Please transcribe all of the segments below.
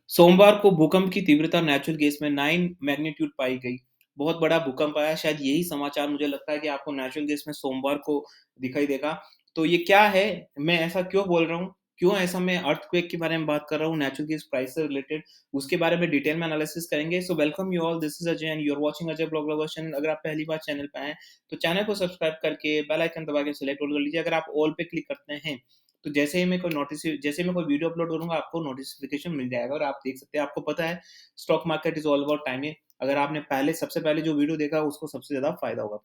सोमवार को भूकंप की तीव्रता नेचुरल गैस में 9 मैग्नीट्यूड पाई गई। बहुत बड़ा भूकंप आया, शायद यही समाचार मुझे लगता है कि आपको नेचुरल गैस में सोमवार को दिखाई देगा। तो ये क्या है? मैं ऐसा क्यों बोल रहा हूँ? क्यों ऐसा मैं अर्थक्वेक के बारे में बात कर रहा हूँ, नेचुरल गैस प्राइस से रिलेटेड, उसके बारे में डिटेल में एनालिसिस करेंगे। So welcome you all, this is Ajay and you are watching Ajay blog lovers channel. अगर आप पहली बार चैनल पे आए हैं, तो चैनल को सब्सक्राइब करके बेल आइकन दबा के सिलेक्ट ऑल कर लीजिए। अगर आप ऑल पे क्लिक करते हैं, तो जैसे ही मैं कोई वीडियो अपलोड करूँगा, आपको नोटिफ़िकेशन मिल जाएगा और आप देख सकते हैं। आपको पता है, stock market is all about timing. अगर आपने सबसे पहले जो वीडियो देखा, उसको सबसे ज़्यादा फ़ायदा होगा।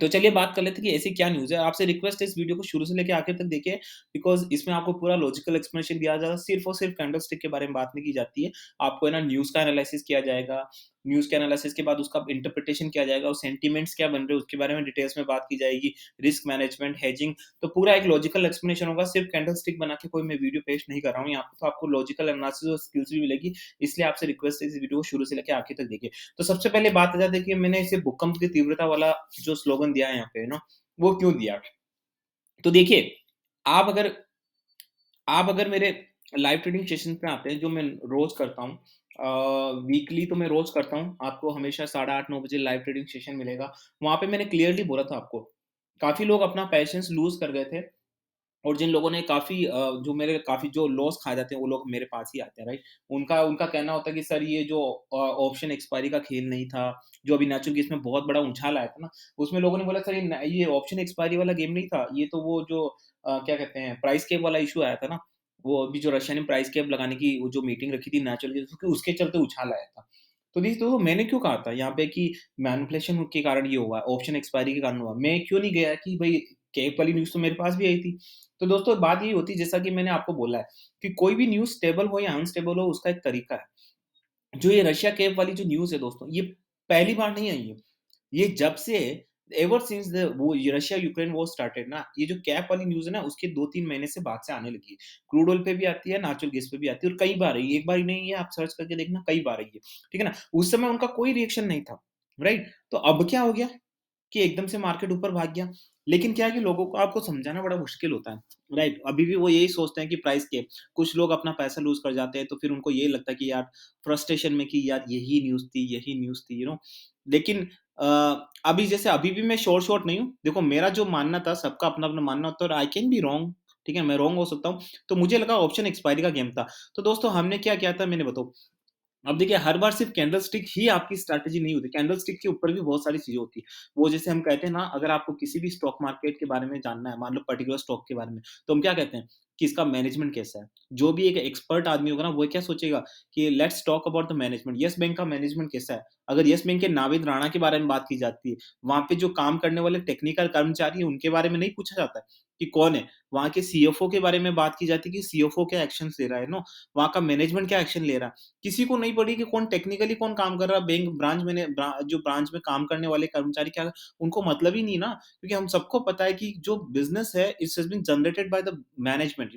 तो चलिए बात कर लेते हैं कि ऐसी क्या न्यूज़ है। आपसे रिक्वेस्ट है, इस वीडियो को शुरू से लेके आखिर तक देखिए, बिकॉज़ इसमें आपको पूरा लॉजिकल एक्सप्लेनेशन दिया जाएगा। सिर्फ़ और सिर्फ़ कैंडलस्टिक के बारे में बात नहीं की जाती है। आपको है ना, न्यूज़ का एनालिसिस किया जाएगा। न्यूज़ के एनालिसिस के बाद उसका इंटरप्रिटेशन किया जाएगा और सेंटीमेंट्स क्या बन रहे हैं, उसके बारे में डिटेल्स में बात की जाएगी। रिस्क मैनेजमेंट, हेजिंग, तो पूरा एक लॉजिकल एक्सप्लेनेशन होगा। सिर्फ़ कैंडलस्टिक बना के कोई मैं वीडियो पेश नहीं कर रहा हूँ यहाँ पे, तो आपको लॉजिकल एनालिसिस और स्किल्स भी मिलेगी। इसलिए आपसे रिक्वेस्ट है, इस वीडियो को शुरू से लेके आखिर तक देखिए। तो सबसे पहले बात आ जाती है कि मैंने इसे भूकंप की तीव्रता वाला जो स्लोगन दिया है यहाँ पे ना, वो क्यों दिया? तो देखिए, आप अगर आप अगर मेरे लाइव ट्रेडिंग सेशन पे आते हैं, जो मैं रोज़ करता हूँ, वीकली तो मैं रोज़ करता हूँ, आपको हमेशा 8:30-9 बजे लाइव ट्रेडिंग सेशन मिलेगा। वहाँ पे मैंने क्लियरली बोला था आपको, काफ़ी लोग अपना पेशेंस लूज़ कर गए थे और जिन लोगों ने काफ़ी जो लॉस खा जाते हैं, वो लोग मेरे पास ही आते हैं, राइट? उनका उनका कहना होता है कि सर, ये जो ऑप्शन एक्सपायरी का खेल नहीं था, जो अभी नेचुरल केस में बहुत बड़ा उछाल आया था ना, उसमें लोगों ने बोला सर, ये ऑप्शन एक्सपायरी वाला गेम नहीं था, ये तो वो जो क्या कहते हैं, प्राइस कैप वाला इश्यू आया था ना, वो अभी जो रशिया ने प्राइस कैप लगाने की वो जो मीटिंग रखी थी नेचुरल केस, उसके चलते उछाल आया था। तो मैंने क्यों कहा था यहाँ पे कि मैनिपुलेशन के कारण ये हुआ है, ऑप्शन एक्सपायरी के कारण हुआ। मैं क्यों नहीं गया कि भई कैप वाली न्यूज़ तो मेरे पास भी आई थी। तो दोस्तों, बात यही होती है, जैसा कि मैंने आपको बोला है, कि कोई भी न्यूज़ स्टेबल हो या अनस्टेबल हो, उसका एक तरीका है। जो ये रशिया कैप वाली जो न्यूज़ है दोस्तों, ये पहली बार नहीं आई है। ये जब से एवर सिंस द वो ये रशिया यूक्रेन वॉर स्टार्टेड ना, ये जो कैप वाली न्यूज़ है ना, उसके 2-3 महीने से बाद से आने लगी है। क्रूड ऑयल पे भी आती है, नेचुरल गैस पे भी आती है और कई बार आई है। एक बार ही नहीं है, आप सर्च करके देखना, कई बार आई है। ठीक है ना? उस समय उनका कोई रिएक्शन नहीं था, राइट? तो अब क्या हो गया कि एकदम से मार्केट ऊपर भाग गया। लेकिन क्या है कि लोगों को आपको समझाना बड़ा मुश्किल होता है, राइट? अभी भी वो यही सोचते हैं कि प्राइस के कुछ लोग अपना पैसा लूज़ कर जाते हैं, तो फिर उनको ये लगता है कि यार, फ्रस्ट्रेशन में कि यार यही न्यूज़ थी, लेकिन अ, अभी भी मैं श्योर नहीं हूँ। देखो, मेरा जो मानना था, सबका अपना-अपना मानना होता है और आई कैन बी रॉन्ग, ठीक है? मैं रॉन्ग हो सकता हूँ। तो मुझे लगा ऑप्शन एक्सपायरी का गेम था। तो दोस्तों, हमने क्या किया था, मैंने बताऊँ। अब देखिए, हर बार सिर्फ कैंडलस्टिक ही आपकी स्ट्रैटेजी नहीं होती, कैंडलस्टिक के ऊपर भी बहुत सारी चीज़ें होती हैं। वो जैसे हम कहते हैं ना, अगर आपको किसी भी स्टॉक मार्केट के बारे में जानना है, मान लो पर्टिकुलर स्टॉक के बारे में, तो हम क्या कहते हैं कि इसका मैनेजमेंट कैसा है? जो भी एक एक्सपर्ट आदमी होगा ना, वो क्या सोचेगा कि let's talk about the management, yes bank का मैनेजमेंट कैसा है? अगर येस बैंक के नाविद राणा के बारे में बात की जाती है, वहाँ पे जो काम करने वाले टेक्निकल कर्मचारी हैं, उनके बारे में नहीं पूछा जाता है कि कौन है? वहाँ के सीएफओ के बारे में बात की जाती है कि सीएफओ क्या एक्शन्स ले रहा है, वहाँ का मैनेजमेंट क्या एक्शन ले रहा है। किसी को नहीं पड़ी कि कौन टेक्निकली कौन काम कर रहा है, बैंक ब्रांच मैंने जो ब्रांच में काम करने वाले कर्मचारी क्या, उनको मतलब ही नहीं ना, क्योंकि हम सबको पता है कि जो बिज़नेस है, it has been generated by the management.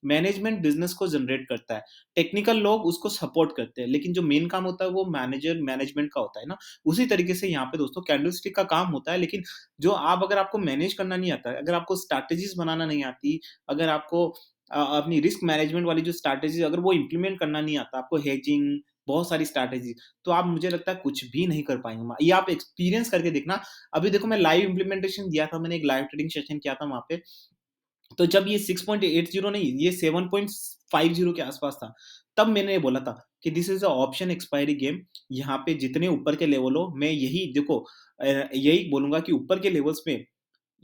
Management business को जनरेट करता है, टेक्निकल लोग उसको सपोर्ट करते हैं, लेकिन जो मेन काम होता है वो मैनेजमेंट का होता है ना। उसी तरीके से यहाँ पे दोस्तों कैंडलस्टिक का काम होता है, लेकिन जो आप अगर आपको मैनेज करना नहीं आता है, अगर आपको स्ट्रैटेजीज़ बनाना नहीं आती, अगर आपको अपनी रिस्क मैनेजमेंट वाली जो स्ट्रैटेजी अगर वो इम्प्लीमेंट करना नहीं आता, आपको हेजिंग, बहुत सारी स्ट्रैटेजी, तो आप, मुझे लगता है, कुछ भी नहीं कर पाएँगे। ये आप एक्सपीरियंस करके देखना। अभी देखो, मैं लाइव इम्प्लीमेंटेशन दिया था, मैंने एक लाइव ट्रेडिंग सेशन किया था वहाँ पे। तो जब ये 6.80 नहीं, ये 7.50 के आसपास था, तब मैंने ये बोला था कि this is a option expiry game. यहाँ पे जितने ऊपर के लेवल हो, मैं यही देखो, यही बोलूँगा कि ऊपर के लेवल्स पे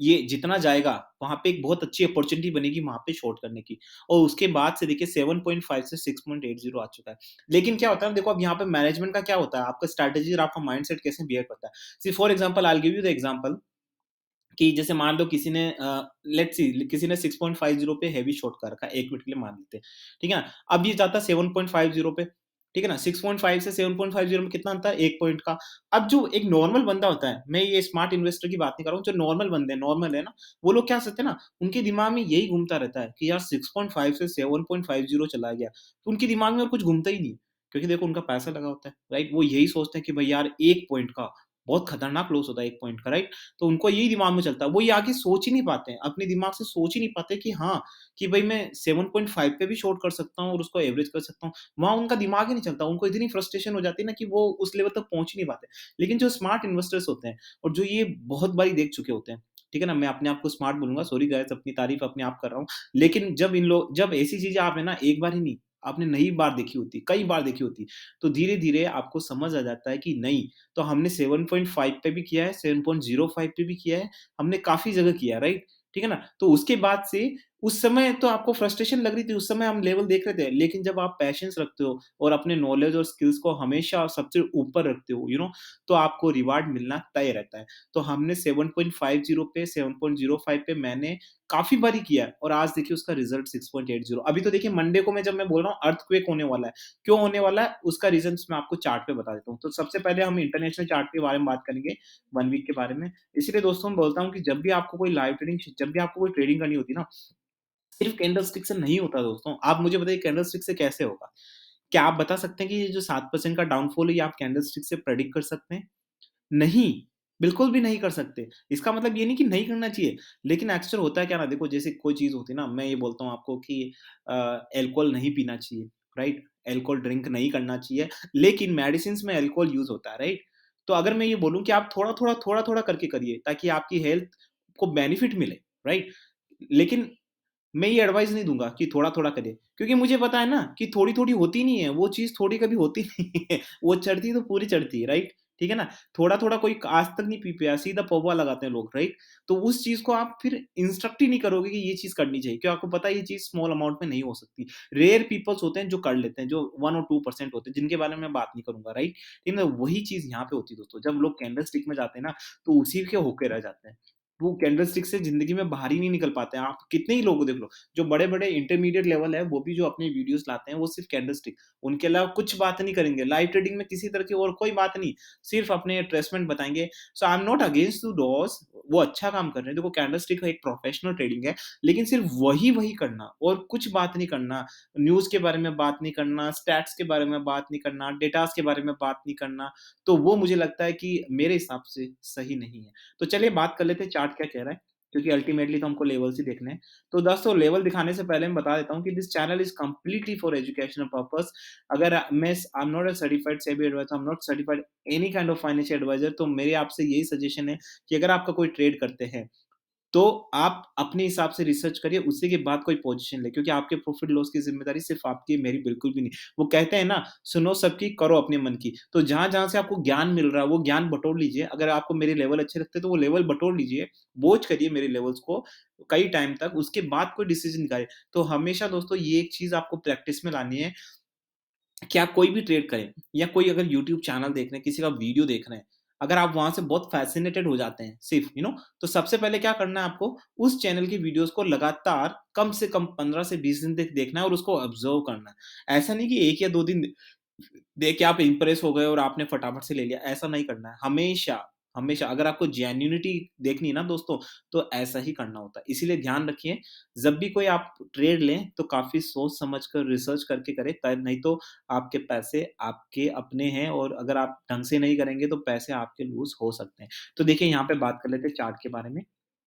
ये जितना जाएगा, वहाँ पे एक बहुत अच्छी अपॉर्च्युनिटी बनेगी वहाँ पे शॉर्ट करने की। और उसके बाद से देखिए 7.5 से 6.80 आ चुका है। लेकिन क्या होता है ना, देखो, अब यहाँ पे मैनेजमेंट का क्या होता है, आपका स्ट्रैटेजी और आपका माइंडसेट कैसे बिहेव करता है। See for example, I will give you the example कि जैसे मान लो लेट्स सी किसी ने 6.50 पे हेवी शॉर्ट कर रखा है, 1 मिनट के लिए मान लेते हैं, ठीक है ना? अब ये जाता है 7.50 पे, ठीक है ना? 6.5 से 7.50 में कितना अंतर है? 1 पॉइंट का। अब जो एक नॉर्मल बंदा होता है, मैं ये स्मार्ट इन्वेस्टर की बात नहीं कर रहा हूँ, जो नॉर्मल बंदे हैं, नॉर्मल है ना, वो लोग क्या सोचते हैं ना, उनके दिमाग में यही घूमता रहता है कि यार 6.5 से 7.50 चला गया, तो उनके दिमाग में और कुछ घूमता ही नहीं है, क्योंकि देखो उनका पैसा लगा होता है, राइट? वो यही सोचते हैं कि भाई यार 1 पॉइंट का बहुत खतरनाक लॉस होता है एक पॉइंट का, राइट? तो उनको यही दिमाग में चलता है, वो ये आगे सोच ही नहीं पाते हैं, अपने दिमाग से सोच ही नहीं पाते कि हाँ, कि भई मैं 7.5 पे भी शॉर्ट कर सकता हूँ और उसको एवरेज कर सकता हूँ। वहाँ उनका दिमाग ही नहीं चलता, उनको इतनी फ्रस्ट्रेशन हो जाती है ना कि वो उस लेवल तक पहुँच ही नहीं पाते। लेकिन जो स्मार्ट इन्वेस्टर्स होते हैं और जो ये बहुत बारी देख चुके होते हैं, ठीक है ना? मैं अपने आप को स्मार्ट बोलूँगा, सॉरी गाइज़ अपनी तारीफ़ अपने आप कर रहा हूँ। लेकिन जब ऐसी चीज़ें आपने ना एक बार ही नहीं, आपने नई बार देखी होती, कई बार देखी होती, तो धीरे-धीरे आपको समझ आ जाता है कि नहीं, तो हमने 7.5 पे भी किया है, 7.05 पे भी किया है, हमने काफ़ी जगह किया है, राइट? ठीक है ना? तो उसके बाद से उस समय तो आपको फ्रस्ट्रेशन लग रही थी, उस समय हम लेवल देख रहे थे, लेकिन जब आप पैशंस रखते हो और अपने नॉलेज और स्किल्स को हमेशा सबसे ऊपर रखते हो, तो आपको रिवार्ड मिलना तय रहता है। तो हमने 7.50 पे, 7.05 पे मैंने काफ़ी बारी किया है और आज देखिए उसका रिज़ल्ट 6.80। अभी तो देखिए मंडे को मैं जब मैं बोल रहा हूँ अर्थक्वेक होने वाला है। क्यों होने वाला है? उसका रीज़न्स मैं आपको चार्ट पे बता देता हूँ। तो सबसे पहले हम इंटरनेशनल चार्ट के बारे में बात करेंगे, 1 वीक के बारे में। इसीलिए दोस्तों मैं बोलता हूँ कि जब भी आपको कोई ट्रेडिंग करनी होती है ना, सिर्फ़ कैंडलस्टिक से नहीं होता दोस्तों। आप मुझे बताइए कैंडलस्टिक से कैसे होगा? क्या आप बता सकते हैं कि ये जो 7% का डाउनफॉल है ये आप कैंडलस्टिक से प्रेडिक्ट कर सकते हैं? नहीं, बिल्कुल भी नहीं कर सकते। इसका मतलब ये नहीं कि नहीं करना चाहिए, लेकिन अक्सर होता है क्या ना देखो जैसे कोई चीज़ होती है ना, मैं ये बोलता हूँ आपको कि अल्कोहल नहीं पीना चाहिए, राइट? अल्कोहल ड्रिंक नहीं करना चाहिए, लेकिन मेडिसिन्स में अल्कोहल यूज़ होता है, राइट? तो अगर मैं ये बोलूँ कि आप थोड़ा-थोड़ा, थोड़ा-थोड़ा करके करिए ताकि आपकी हेल्थ को बेनिफिट मिले, राइट? लेकिन मैं ये एडवाइस नहीं दूँगा कि थोड़ा-थोड़ा करें, क्योंकि मुझे पता है ना कि थोड़ी-थोड़ी होती नहीं है, वो चीज़ थोड़ी कभी होती नहीं है, वो चढ़ती तो पूरी चढ़ती है, राइट? ठीक है ना? थोड़ा-थोड़ा कोई आज तक नहीं पी पाया, सीधा पौवा लगाते हैं लोग, राइट? तो उस चीज़ को आप फिर इंस्ट्रक्ट ही नहीं करोगे कि ये चीज़ करनी चाहिए, क्यों आपको पता है ये चीज़ स्मॉल अमाउंट में नहीं हो सकती। रेयर पीपल्स होते हैं जो कर लेते हैं, जो 1 और 2% होते हैं, जिनके बारे में मैं बात नहीं करूँगा, राइट? लेकिन वही चीज़ यहाँ पे होती है दोस्तों, जब लोग कैंडलस्टिक में जाते हैं ना, तो उसी के होके रह जाते हैं। वो कैंडलस्टिक से ज़िंदगी में बाहर ही नहीं निकल पाते हैं, आप कितने ही लोग को देख लो। जो बड़े-बड़े इंटरमीडिएट लेवल है, वो भी जो अपने वीडियोज़ लाते हैं, वो सिर्फ़ कैंडलस्टिक, उनके अलावा कुछ बात नहीं करेंगे। लाइव ट्रेडिंग में किसी तरह की और कोई बात नहीं, सिर्फ़ अपने ट्रेसमेंट बताएँगे। So I am not against to those, वो अच्छा काम कर रहे हैं। देखो कैंडलस्टिक एक प्रोफेशनल ट्रेडिंग है, लेकिन सिर्फ़ वही-वही करना और कुछ बात नहीं करना। न्यूज़ के बारे में बात नहीं करना, स्टैट्स के बारे में बात नहीं करना, डेटाज़ के बारे में बात नहीं करना, तो वो मुझे लगता है कि मेरे हिसाब से सही नहीं है। तो चलिए बात कर लेते हैं चार्ट क्या कह रहा है, क्योंकि अल्टीमेटली तो हमको लेवल्स ही देखने हैं। तो दोस्तों लेवल दिखाने से पहले मैं बता देता हूँ कि this channel is completely for educational purpose. अगर I am not a certified SEBI advisor, I am not certified any kind of financial advisor, तो मेरे आपसे यही सजेशन है कि अगर आपका कोई ट्रेड करते हैं, तो आप अपने हिसाब से रिसर्च करिए, उसी के बाद कोई पोज़ीशन लें, क्योंकि आपके प्रॉफ़िट लॉस की ज़िम्मेदारी सिर्फ़ आपकी है, मेरी बिल्कुल भी नहीं। वो कहते हैं ना, सुनो सबकी, करो अपने मन की। तो जहाँ-जहाँ से आपको ज्ञान मिल रहा है, वो ज्ञान बटोर लीजिए। अगर आपको मेरे लेवल अच्छे लगते हैं, तो वो लेवल बटोर लीजिए, वॉच करिए मेरे लेवल्स को कई टाइम तक, उसके बाद कोई डिसीज़न निकालिए। तो हमेशा दोस्तों ये एक चीज़ आपको प्रैक्टिस में लानी है कि आप कोई भी ट्रेड करें या कोई अगर यूट्यूब चैनल देख रहे हैं, किसी का वीडियो देख रहे हैं, अगर आप वहाँ से बहुत फ़ैसिनेटेड हो जाते हैं सिर्फ़ तो सबसे पहले क्या करना है आपको, उस चैनल की वीडियोज़ को लगातार कम से कम 15 से 20 दिन तक देखना है और उसको ऑब्ज़र्व करना है। ऐसा नहीं कि 1 या 2 दिन देख के आप इम्प्रेस हो गए और आपने फटाफट से ले लिया, ऐसा नहीं करना है। हमेशा, हमेशा अगर आपको जेन्युइनिटी देखनी है ना दोस्तों, तो ऐसा ही करना होता है। इसीलिए ध्यान रखिए, जब भी कोई आप ट्रेड लें, तो काफ़ी सोच समझ कर रिसर्च करके करें, त नहीं तो आपके पैसे आपके अपने हैं और अगर आप ढंग से नहीं करेंगे, तो पैसे आपके लूज़ हो सकते हैं। तो देखिए, यहाँ पे बात कर लेते हैं चार्ट के बारे में।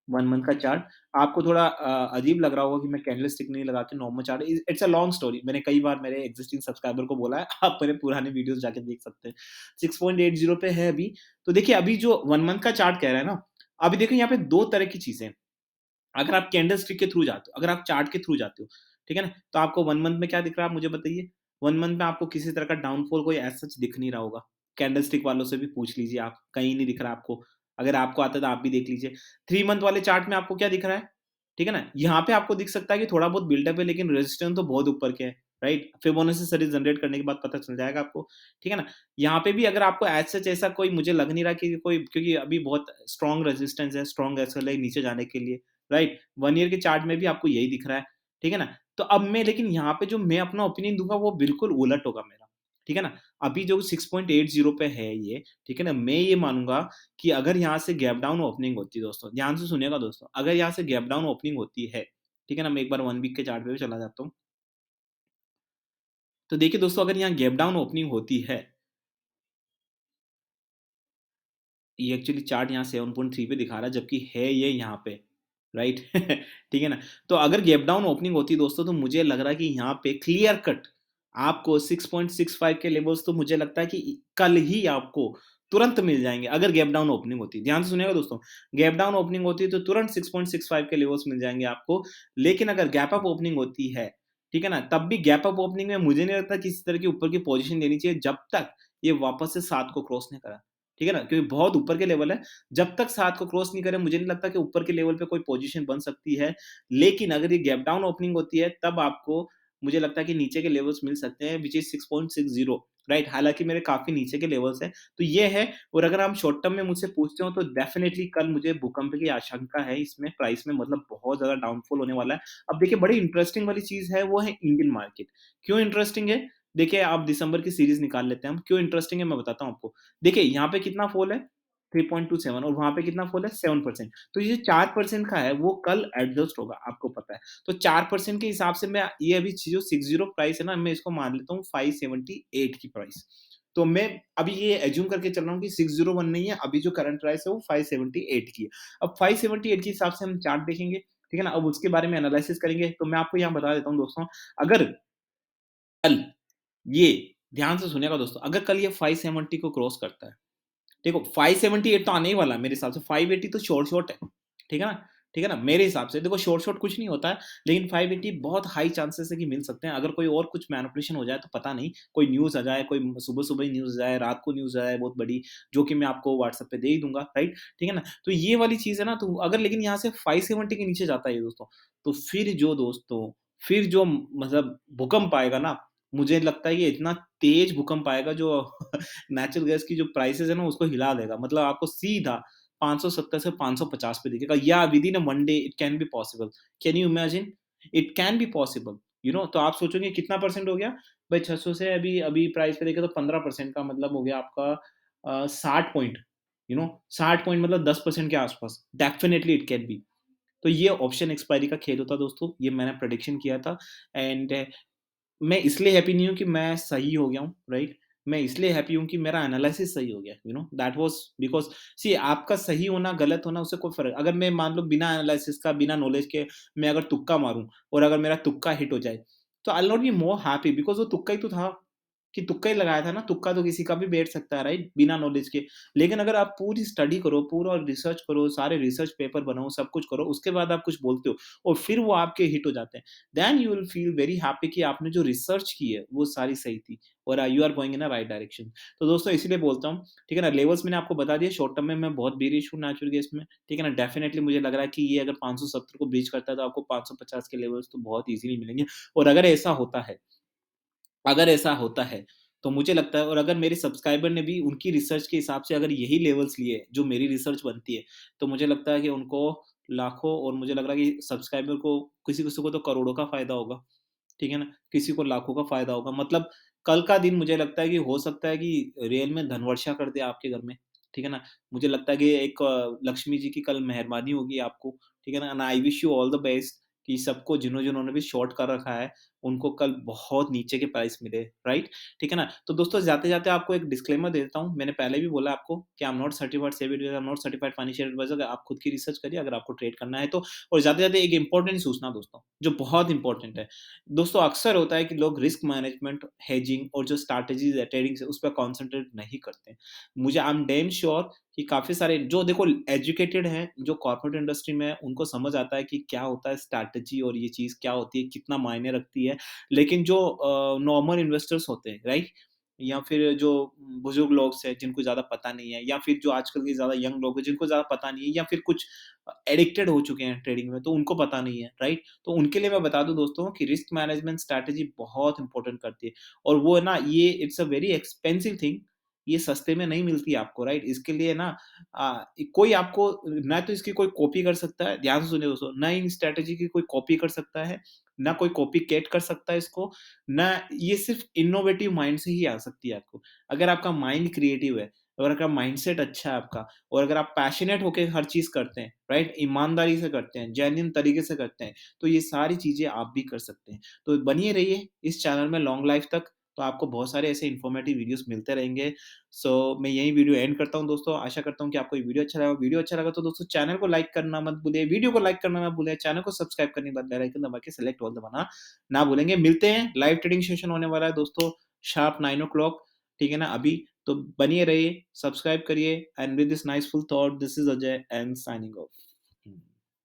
1 मंथ का चार्ट। आपको थोड़ा अजीब लग रहा होगा कि मैं कैंडलस्टिक नहीं लगा के normal chart, it's a long story. मैंने कई बार मेरे एक्जिस्टिंग सब्सक्राइबर को बोला है, आप मेरे पुराने वीडियोज़ जाके देख सकते हैं। 6.80 पे है अभी। तो देखिए अभी जो 1 मंथ का चार्ट कह रहा है ना, अभी देखिए यहाँ पे 2 तरह की चीज़ें हैं। अगर आप कैंडलस्टिक के थ्रू जाते हो, अगर आप चार्ट के थ्रू जाते हो, ठीक है ना? तो आपको 1 मंथ में क्या दिख रहा है आप मुझे बताइए? 1 मंथ में आपको किसी तरह का डाउनफॉल कोई एज़ सच दिख नहीं रहा होगा। कैंडलस्टिक वालों से भी पूछ लीजिए आप, कहीं नहीं दिख रहा आपको। अगर आपको आता है तो आप भी देख लीजिए। 3 मंथ वाले चार्ट में आपको क्या दिख रहा है? ठीक है ना? यहाँ पे आपको दिख सकता है कि थोड़ा बहुत बिल्डअप है लेकिन रेजिस्टेंस तो बहुत ऊपर के है, राइट? फिबोनाची सीरीज़ जनरेट करने के बाद पता चल जाएगा आपको, ठीक है ना? यहाँ पे भी अगर आपको एज़ सच ऐसा कोई मुझे लग नहीं रहा कि कोई, क्योंकि अभी बहुत स्ट्रॉन्ग रेजिस्टेंस है, स्ट्रॉन्ग एसएल है नीचे जाने के लिए। राइट? 1 ईयर के चार्ट में भी आपको यही दिख रहा है, ठीक है ना? तो अब मैं लेकिन यहाँ पे जो मैं अपना ओपिनियन दूँगा वो बिल्कुल उलट होगा मेरा, ठीक है ना? अभी जो 6.80 पे है ये, ठीक है ना? मैं ये मानूँगा कि अगर यहाँ से गैप डाउन ओपनिंग होती है दोस्तों, ध्यान से सुनिएगा दोस्तों, अगर यहाँ से गैप डाउन ओपनिंग होती है, ठीक है ना? मैं एक बार 1 वीक के चार्ट पे भी चला जाता हूँ। तो देखिए दोस्तों, अगर यहाँ गैप डाउन ओपनिंग होती है, ये एक्चुअली चार्ट यहाँ 7.3 पे दिखा रहा है, जबकि है ये यहाँ पे, राइट? ठीक है ना? तो अगर गैप डाउन ओपनिंग होती दोस्तों, तो मुझे लग रहा है कि यहाँ पे क्लियर कट आपको 6.65 के लेवल्स, तो मुझे लगता है कि कल ही आपको तुरंत मिल जाएँगे, अगर गैप डाउन ओपनिंग होती है। ध्यान से सुनिएगा दोस्तों, गैप डाउन ओपनिंग होती है तो तुरंत 6.65 के लेवल्स मिल जाएँगे आपको। लेकिन अगर गैप अप ओपनिंग होती है, ठीक है ना? तब भी गैप अप ओपनिंग में मुझे नहीं लगता किसी तरह की ऊपर की पोज़ीशन लेनी चाहिए, जब तक ये वापस से 7 को क्रॉस नहीं करा। ठीक है ना? क्योंकि बहुत ऊपर के लेवल है, जब तक 7 को क्रॉस नहीं करे, मुझे नहीं लगता कि ऊपर के लेवल पे कोई पोज़ीशन बन सकती है। लेकिन अगर ये गैप डाउन ओपनिंग होती है, तब आपको मुझे लगता है कि नीचे के लेवल्स मिल सकते हैं, व्हिच इज़ 6.60, राइट? हालाँकि मेरे काफ़ी नीचे के लेवल्स हैं, तो ये है। और अगर आप शॉर्ट टर्म में मुझसे पूछते हो, तो डेफ़िनिटली कल मुझे भूकंप की आशंका है इसमें, प्राइस में, मतलब बहुत ज़्यादा डाउनफॉल होने वाला है। अब देखिए, बड़ी इंटरेस्टिंग वाली चीज़ है, वो है इंडियन मार्केट। क्यों इंटरेस्टिंग है? देखिए, आप दिसंबर की सीरीज़ निकाल लेते हैं हम, क्यों इंटरेस्टिंग है मैं बताता हूँ आपको। देखिए, यहाँ पे कितना फॉल है? 3.27, और वहाँ पे कितना फॉल है? 7%। तो ये 4% का है, वो कल एडजस्ट होगा, आपको पता है। तो 4% के हिसाब से मैं ये अभी जो 60 प्राइस है ना, मैं इसको मान लेता हूँ 578 की प्राइस। तो मैं अभी ये अज़्यूम करके चल रहा हूँ कि 601 नहीं है, अभी जो करंट प्राइस है वो 578 की है। अब 578 के हिसाब से हम चार्ट देखेंगे, ठीक है ना? अब उसके बारे में एनालिसिस करेंगे, तो मैं आपको यहाँ बता देता हूँ दोस्तों, अगर कल ये ध्यान से सुनिएगा दोस्तों, अगर कल ये 570 को क्रॉस करता है, देखो 578 तो आने ही वाला है मेरे हिसाब से, 580 तो शॉर्ट है, ठीक है ना? ठीक है ना? मेरे हिसाब से देखो, शॉर्ट कुछ नहीं होता है, लेकिन 580 बहुत हाई चांसेस है कि मिल सकते हैं। अगर कोई और कुछ मैनिपुलेशन हो जाए तो पता नहीं, कोई न्यूज़ आ जाए, कोई सुबह-सुबह ही न्यूज़ आ जाए, रात को न्यूज़ आ जाए बहुत बड़ी, जो कि मैं आपको व्हाट्सएप पे दे ही दूँगा, राइट? ठीक है ना? तो ये वाली चीज़ है ना, तो अगर लेकिन यहाँ से 570 के नीचे जाता है ये दोस्तों, तो फिर जो मतलब भूकंप आएगा ना, मुझे लगता है ये इतना तेज़ भूकंप आएगा, जो नेचुरल गैस की जो प्राइसेज़ है ना, उसको हिला देगा। मतलब आपको सीधा 570 से 550 पे दिखेगा, या within a Monday it can be possible. Can you imagine? It can be possible, you know. तो आप सोचोगे कितना परसेंट हो गया? भाई 600 से अभी अभी प्राइस पे देखें तो 15% का मतलब हो गया आपका 60 पॉइंट, यू नो, 60 पॉइंट मतलब 10% के आस-पास। Definitely it can be. तो ये ऑप्शन एक्सपायरी का खेल होता है दोस्तों, ये मैंने प्रेडिक्शन किया था। एंड मैं इसलिए हैप्पी नहीं हूँ कि मैं सही हो गया हूँ, राइट? मैं इसलिए हैप्पी हूँ कि मेरा एनालिसिस सही हो गया, you know, that was because सी, आपका सही होना, गलत होना, उससे कोई फ़र्क, अगर मैं मान लो बिना एनालिसिस का, बिना नॉलेज के मैं अगर तुक्का मारूँ, और अगर मेरा तुक्का हिट हो जाए, तो I will not be more happy, because वो तुक्का ही तो था, कि तुक्का ही लगाया था ना, तुक्का तो किसी का भी बैठ सकता है, राइट? बिना नॉलेज के। लेकिन अगर आप पूरी स्टडी करो, पूरा रिसर्च करो, सारे रिसर्च पेपर बनाओ, सब कुछ करो, उसके बाद आप कुछ बोलते हो, और फिर वो आपके हिट हो जाते हैं, then you will feel very happy कि आपने जो रिसर्च की है वो सारी सही थी, और you are going in a right direction. तो दोस्तों इसीलिए बोलता हूँ, ठीक है ना? लेवल्स मैंने आपको बता दिए, शॉर्ट टर्म में मैं बहुत बेरिश हूँ नेचुरल गैस में, ठीक है ना? डेफिनिटली मुझे लग रहा है कि ये अगर 570 को ब्रीच करता है, तो आपको 550 के लेवल्स तो बहुत ईज़िली मिलेंगे। और अगर ऐसा होता है, तो मुझे लगता है, और अगर मेरे सब्सक्राइबर ने भी उनकी रिसर्च के हिसाब से अगर यही लेवल्स लिए, जो मेरी रिसर्च बनती है, तो मुझे लगता है कि उनको लाखों, और मुझे लग रहा है कि सब्सक्राइबर को, किसी-किसी को तो करोड़ों का फ़ायदा होगा। ठीक है ना? किसी को लाखों का फ़ायदा होगा। मतलब कल का दिन मुझे लगता है कि हो सकता है कि रियल में धनवर्षा कर दे आपके घर में, ठीक है ना? मुझे लगता है कि एक लक्ष्मी जी की कल मेहरबानी होगी आपको, ठीक है ना? And I wish you all the best, कि सबको, जिन्होंने भी शॉर्ट कर रखा है, उनको कल बहुत नीचे के प्राइस मिले, राइट? ठीक है ना? तो दोस्तों जाते-जाते आपको एक डिस्क्लेमर दे देता हूँ। मैंने पहले भी बोला आपको कि I am not certified SEBI trader, I am not certified financial adviser. आप खुद की रिसर्च करिए अगर आपको ट्रेड करना है तो। और जाते-जाते एक इम्पोर्टेंट सूचना दोस्तों, जो बहुत इम्पोर्टेंट है। दोस्तों अक्सर होता है कि लोग रिस्क मैनेजमेंट, हेजिंग और जो स्ट्रैटेजीज़ है ट्रेडिंग से, उस पे कॉन्संट्रेट नहीं करते। मुझे आई एम डैम श्योर कि काफ़ी सारे जो देखो एजुकेटेड हैं, जो कॉर्पोरेट इंडस्ट्री में है, उनको समझ आता है कि क्या होता है स्ट्रैटेजी, और ये चीज़ क्या होती है, कितना मायने रखती है। लेकिन जो नॉर्मल इन्वेस्टर्स होते हैं, राइट? या फिर जो बुजुर्ग लोग हैं जिनको ज़्यादा पता नहीं है, या फिर जो आजकल के ज़्यादा यंग लोग हैं जिनको ज़्यादा पता नहीं है, या फिर कुछ एडिक्टेड हो चुके हैं ट्रेडिंग में, तो उनको पता नहीं है, राइट? तो उनके लिए मैं बता दूँ दोस्तों कि रिस्क मैनेजमेंट स्ट्रैटेजी बहुत इंपॉर्टेंट करती है, और वो है ना, ये it's a very expensive thing, ये सस्ते में नहीं मिलती आपको, राइट? इसके लिए ना कोई आपको, ना तो इसकी कोई कॉपी कर सकता है, ध्यान से सुनिए दोस्तों, ना इन स्ट्रैटेजी की कोई कॉपी कर सकता है, ना कोई कॉपी कैट कर सकता है इसको, ना, ये सिर्फ़ इनोवेटिव माइंड से ही आ सकती है आपको। अगर आपका माइंड क्रिएटिव है, और अगर माइंडसेट अच्छा है आपका, और अगर आप पैशनेट होके हर चीज़ करते हैं, राइट? ईमानदारी से करते हैं, जेन्युइन तरीके से करते हैं, तो ये सारी चीज़ें आप भी कर सकते हैं। तो बनिए रहिए इस चैनल में लॉन्ग लाइफ़ तक। तो आपको बहुत सारे ऐसे इन्फॉर्मेटिव वीडियोज़ मिलते रहेंगे। सो मैं यही वीडियो एंड करता हूँ दोस्तों। आशा करता हूँ कि आपको ये वीडियो अच्छा लगा। वीडियो अच्छा लगा तो दोस्तों चैनल को लाइक करना मत भूलिए, वीडियो को लाइक करना ना भूलिए, चैनल को सब्सक्राइब करने के बाद बेल आइकन दबा के सेलेक्ट ऑल दबाना ना भूलेंगे। मिलते हैं, लाइव ट्रेडिंग सेशन होने वाला है दोस्तों शार्प 9 ओ क्लॉक, ठीक है ना? अभी तो बनिए रहिए, सब्सक्राइब करिए and with this nice full thought this is Ajay and signing off.